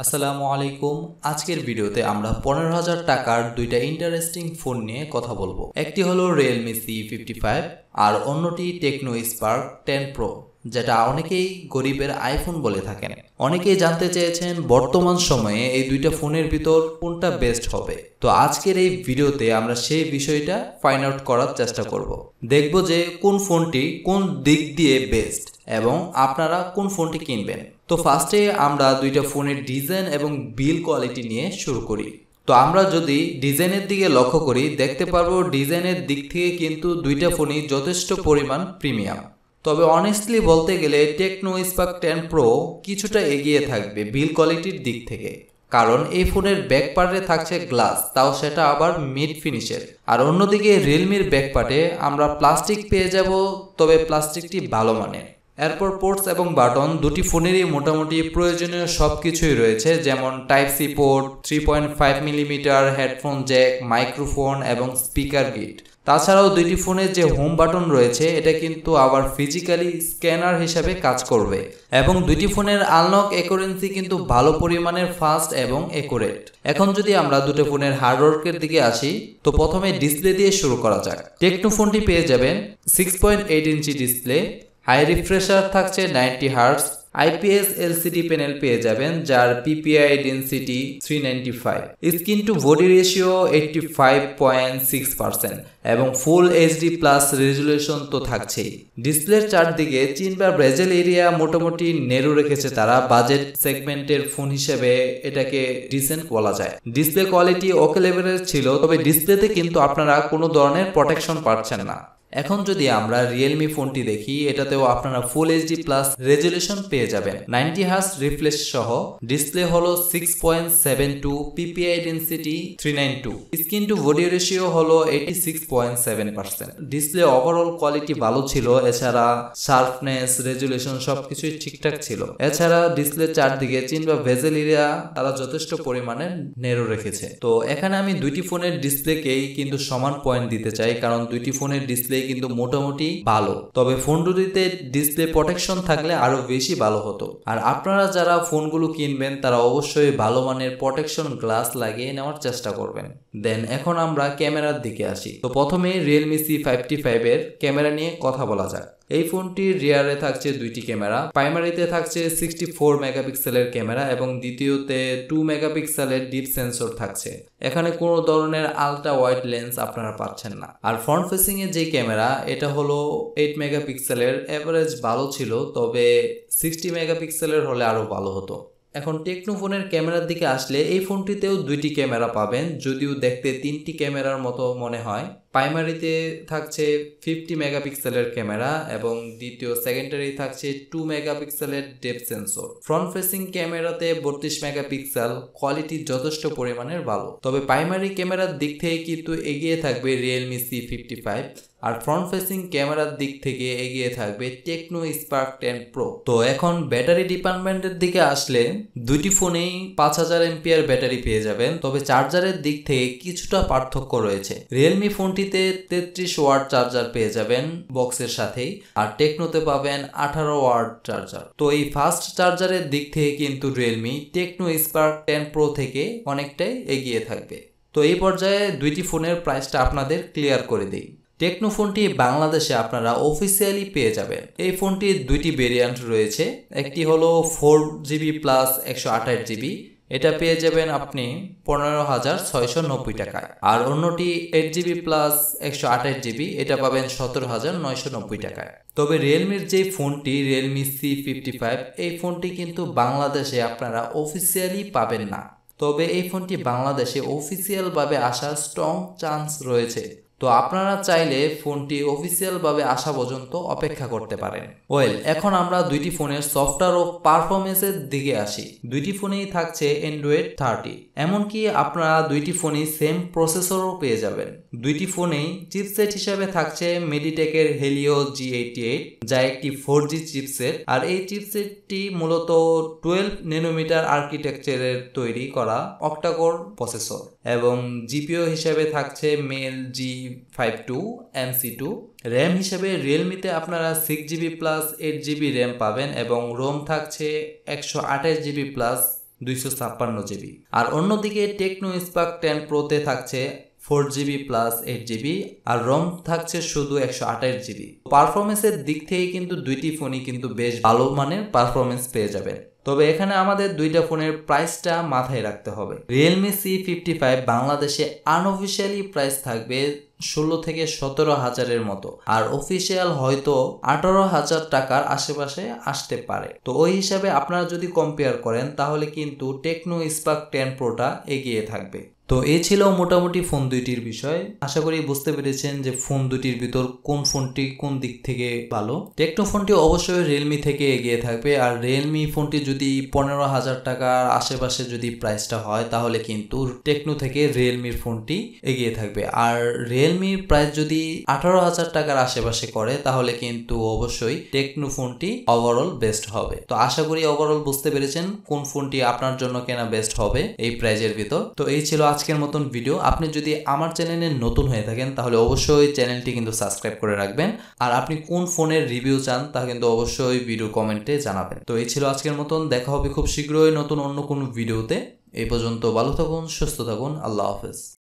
আসসালামু আলাইকুম। আজকের ভিডিওতে আমরা 15,000 টাকার দুইটা ইন্টারেস্টিং ফোন নিয়ে কথা বলবো। একটি হলো Realme C55 আর অন্যটি টেকনো স্পার্ক 10 Pro, যেটা অনেকেই গরিবের আইফোন বলে থাকেন। অনেকেই জানতে চেয়েছেন বর্তমান সময়ে এই দুইটা ফোনের ভিতর কোনটা বেস্ট হবে। তো আজকের এই ভিডিওতে আমরা সেই বিষয়টা ফাইন্ড আউট করার চেষ্টা করব। দেখব যে কোন ফোনটি কোন দিক দিয়ে বেস্ট এবং আপনারা কোন ফোনটি কিনবেন। তো ফার্স্টে আমরা দুইটা ফোনের ডিজাইন এবং বিল্ড কোয়ালিটি নিয়ে শুরু করি। তো আমরা যদি ডিজাইনের দিকে লক্ষ্য করি, দেখতে পারবো ডিজাইনের দিক থেকে কিন্তু দুইটা ফোনই যথেষ্ট পরিমাণ প্রিমিয়াম। তবে অনেস্টলি বলতে গেলে টেকনো স্পার্ক 10 Pro কিছুটা এগিয়ে থাকবে বিল্ড কোয়ালিটির দিক থেকে, কারণ এই ফোনের ব্যাক পার্টে থাকছে গ্লাস, তাও সেটা আবার মিড ফিনিশের। আর অন্যদিকে রিয়েলমির ব্যাক পার্টে আমরা প্লাস্টিক পেয়ে যাব, তবে প্লাস্টিকটি ভালো মানের। এরপর পোর্টস এবং বাটন দুটি ফোনেরই মোটামুটি প্রয়োজনীয় সবকিছুই রয়েছে, যেমন type C port, 3.5 millimetre headphone jack, microphone এবং স্পিকার কিট। তাছাড়াও দুইটি ফোনের যে হোম বাটন রয়েছে এটা কিন্তু আবার ফিজিক্যালি স্ক্যানার হিসাবে কাজ করবে, এবং দুইটি ফোনের আনলক অ্যাকুরেন্সি কিন্তু ভালো পরিমাণের ফাস্ট এবং অ্যাকুরেট। এখন যদি আমরা দুটো ফোনের হার্ডওয়ার্কের দিকে আসি, তো প্রথমে ডিসপ্লে দিয়ে শুরু করা যাক। টেকনো ফোনটি পেয়ে যাবেন 6.8 ইঞ্চি ডিসপ্লে, হাই রিফ্রেশার থাকছে 90 হার্টজ, আইপিএস এলসিডি প্যানেল পেয়ে যাবেন যার PPI density 395, screen to body ratio 85.6% এবং ফুল এইচডি প্লাস রেজুলেশন তো থাকছেই। ডিসপ্লের চারদিকে চিন বা ব্রেজেল এরিয়া মোটামুটি নেরো রেখেছে তারা। বাজেট সেগমেন্টের ফোন হিসেবে এটাকে ডিসেন্ট বলা যায়। ডিসপ্লে কোয়ালিটি ওকে লেভেলের ছিল, তবে ডিসপ্লেতে কিন্তু আপনারা কোনো ধরনের প্রোটেকশন পাচ্ছেন না। এখন যদি আমরা রিয়েলমি ফোনটি দেখি, এটাতেও আপনারা ফুল এইচডি প্লাস রেজুলেশন পেয়ে যাবেন, 90 হার্জ রিফ্রেশ সহ। ডিসপ্লে হলো 6.72, PPI density 392, screen to body ratio হলো 86.7%। ডিসপ্লে ওভারঅল কোয়ালিটি ভালো ছিল, এছাড়া শার্পনেস, রেজুলেশন সবকিছুই ঠিকঠাক ছিল। এছাড়া ডিসপ্লে চারদিকে চিন বা ভেজেল এরিয়া তারা যথেষ্ট পরিমাণে নেরো রেখেছে। তো এখানে আমি দুইটি ফোনের ডিসপ্লেকেই কিন্তু সমান পয়েন্ট দিতে চাই, কারণ দুইটি ফোনের ডিসপ্লে কিন্তু মোটামুটি ভালো, তবে ফোন দুটিতে ডিসপ্লে প্রোটেকশন থাকলে আরো বেশি ভালো হতো। আর আপনারা যারা ফোনগুলো কিনবেন তারা অবশ্যই ভালো মানের প্রোটেকশন গ্লাস লাগিয়ে নেওয়ার চেষ্টা করবেন। দেন এখন আমরা ক্যামেরার দিকে আসি। তো প্রথমে রিয়েলমি C55 এর ক্যামেরা নিয়ে কথা বলা যাক। এই ফোনটির রিয়ারে থাকছে দুইটি ক্যামেরা। প্রাইমারিতে থাকছে 64 মেগাপিক্সেলের ক্যামেরা এবং দ্বিতীয়তে 2 মেগাপিক্সেলের ডিপ সেন্সর থাকছে। এখানে কোনো ধরনের আলট্রা ওয়াইড লেন্স আপনারা পাচ্ছেন না। আর ফ্রন্ট ফেসিং এর যে ক্যামেরা এটা হলো 8 মেগাপিক্সেলের, এভারেজ ভালো ছিল, তবে 60 মেগাপিক্সেলের হলে আরো ভালো হতো। এখন টেকনো ফোনের ক্যামেরার দিকে আসলে এই ফোনটিতেও দুইটি ক্যামেরা পাবেন, যদিও দেখতে তিনটি ক্যামেরার মতো মনে হয়। প্রাইমারিতে থাকছে 50 মেগাপিক্সেলের ক্যামেরা এবং দ্বিতীয় সেকেন্ডারি থাকছে 2 মেগাপিক্সেলের ডেপথ সেন্সর। ফ্রন্ট ফেসিং ক্যামেরাতে 32 মেগাপিক্সেল, কোয়ালিটি যথেষ্ট পরিমাণের ভালো, তবে প্রাইমারি ক্যামেরার দিক থেকে কিন্তু এগিয়ে থাকবে রিয়েলমি C55, আর ফ্রন্ট ফেসিং ক্যামেরার দিক থেকে এগিয়ে থাকবে টেকনো স্পার্ক 10 Pro। তো এখন ব্যাটারি ডিপার্টমেন্টের দিকে আসলে দুইটি ফোনেই 5000 এমপিআর ব্যাটারি পেয়ে যাবেন, তবে চার্জারের দিক থেকে কিছুটা পার্থক্য রয়েছে। রিয়েলমি ফোনটিতে 33 ওয়াট চার্জার পেয়ে যাবেন বক্সের সাথেই, আর টেকনোতে পাবেন 18 ওয়াট চার্জার। তো এই ফাস্ট চার্জারের দিক থেকে কিন্তু রিয়েলমি টেকনো স্পার্ক 10 Pro থেকে অনেকটাই এগিয়ে থাকবে। তো এই পর্যায়ে দুইটি ফোনের প্রাইসটা আপনাদের ক্লিয়ার করে দিই। টেকনো ফোনটি বাংলাদেশে আপনারা অফিসিয়ালি পেয়ে যাবেন। এই ফোনটির দুইটি ভেরিয়েন্ট রয়েছে, একটি হলো 4GB প্লাস 128GB, এটা পেয়ে যাবেন আপনি 15,690 টাকায়, আর অন্যটি 8GB প্লাস 128GB, এটা পাবেন 17,990 টাকায়। তবে রিয়েলমির যে ফোনটি রিয়েলমি C55, এই ফোনটি কিন্তু বাংলাদেশে আপনারা অফিসিয়ালি পাবেন না, তবে এই ফোনটি বাংলাদেশে অফিসিয়াল ভাবে আসার স্ট্রং চান্স রয়েছে। তো আপনারা চাইলে ফোনটি অফিসিয়াল ভাবে আসা পর্যন্ত অপেক্ষা করতে পারেন। ওয়েল, এখন আমরা দুইটি ফোনের সফটওয়্যার ও পারফরমেন্সের দিকে আসি। দুইটি ফোনেই থাকছে Android 30, এমনকি আপনারা দুইটি ফোনেই সেম প্রসেসরও পেয়ে যাবেন। দুইটি ফোনেই চিপসেট হিসাবে থাকছে মেডিটেকের হেলিও G88, যা একটি 4G চিপসেট, আর এই চিপসেটটি মূলত 12 ন্যানোমিটার আর্কিটেকচারের তৈরি করা অক্টাকোর প্রসেসর, এবং জিপিও হিসেবে থাকছে মেল G52 MC2। র্যাম হিসেবে রিয়েলমিতে আপনারা 6GB প্লাস 8GB র্যাম পাবেন এবং রোম থাকছে 128GB প্লাস 256 জিবি। আর অন্যদিকে টেকনো স্পার্ক 10 প্রোতে থাকছে 4 জিবি প্লাস 8 জিবি, আর রম থাকছে শুধু 128 জিবি। পারফরমেন্সের দিক থেকে কিন্তু দুইটি ফোনই কিন্তু বেশ ভালো মানের পারফরমেন্স পেয়ে যাবেন। তবে এখানে আমাদের দুইটা ফোনের প্রাইসটা মাথায় রাখতে হবে। রিয়েলমি C55 বাংলাদেশে আনঅফিসিয়ালি প্রাইস থাকবে 16 থেকে 17,000-এর মতো, আর অফিসিয়াল হয়তো 18,000 টাকার আশেপাশে আসতে পারে। তো ওই হিসাবে আপনারা যদি কম্পেয়ার করেন তাহলে কিন্তু টেকনো স্পার্ক 10 প্রোটা এগিয়ে থাকবে। তো এই ছিল মোটামুটি ফোন দুইটির বিষয়। আশা করি বুঝতে পেরেছেন যে ফোন দুটির ভিতর কোন ফোনটি কোন দিক থেকে ভালো। টেকনো ফোনটি অবশ্যই রিয়েলমি থেকে এগিয়ে থাকবে, আর রিয়েলমি ফোনটি যদি 15,000 টাকার আশেপাশে যদি প্রাইসটা হয় তাহলে কিন্তু টেকনো থেকে রিয়েলমির ফোনটি এগিয়ে থাকবে। আর রিয়েলমির প্রাইস যদি 18,000 টাকার আশেপাশে করে তাহলে কিন্তু অবশ্যই টেকনো ফোনটি ওভারঅল বেস্ট হবে। তো আশা করি ওভারঅল বুঝতে পেরেছেন কোন ফোনটি আপনার জন্য কেনা বেস্ট হবে এই প্রাইজের ভিতর। তো এই ছিল আজকের মতন ভিডিও। আপনি যদি আমার চ্যানেলে নতুন হয়ে থাকেন তাহলে অবশ্যই চ্যানেলটি কিন্তু সাবস্ক্রাইব করে রাখবেন, আর আপনি কোন ফোনের রিভিউ চান তা কিন্তু অবশ্যই ভিডিও কমেন্টে জানাবেন। তো এই ছিল আজকের মতন, দেখা হবে খুব শীঘ্রই নতুন অন্য কোনো ভিডিওতে। এই পর্যন্ত ভালো থাকুন, সুস্থ থাকুন, আল্লাহ হাফেজ।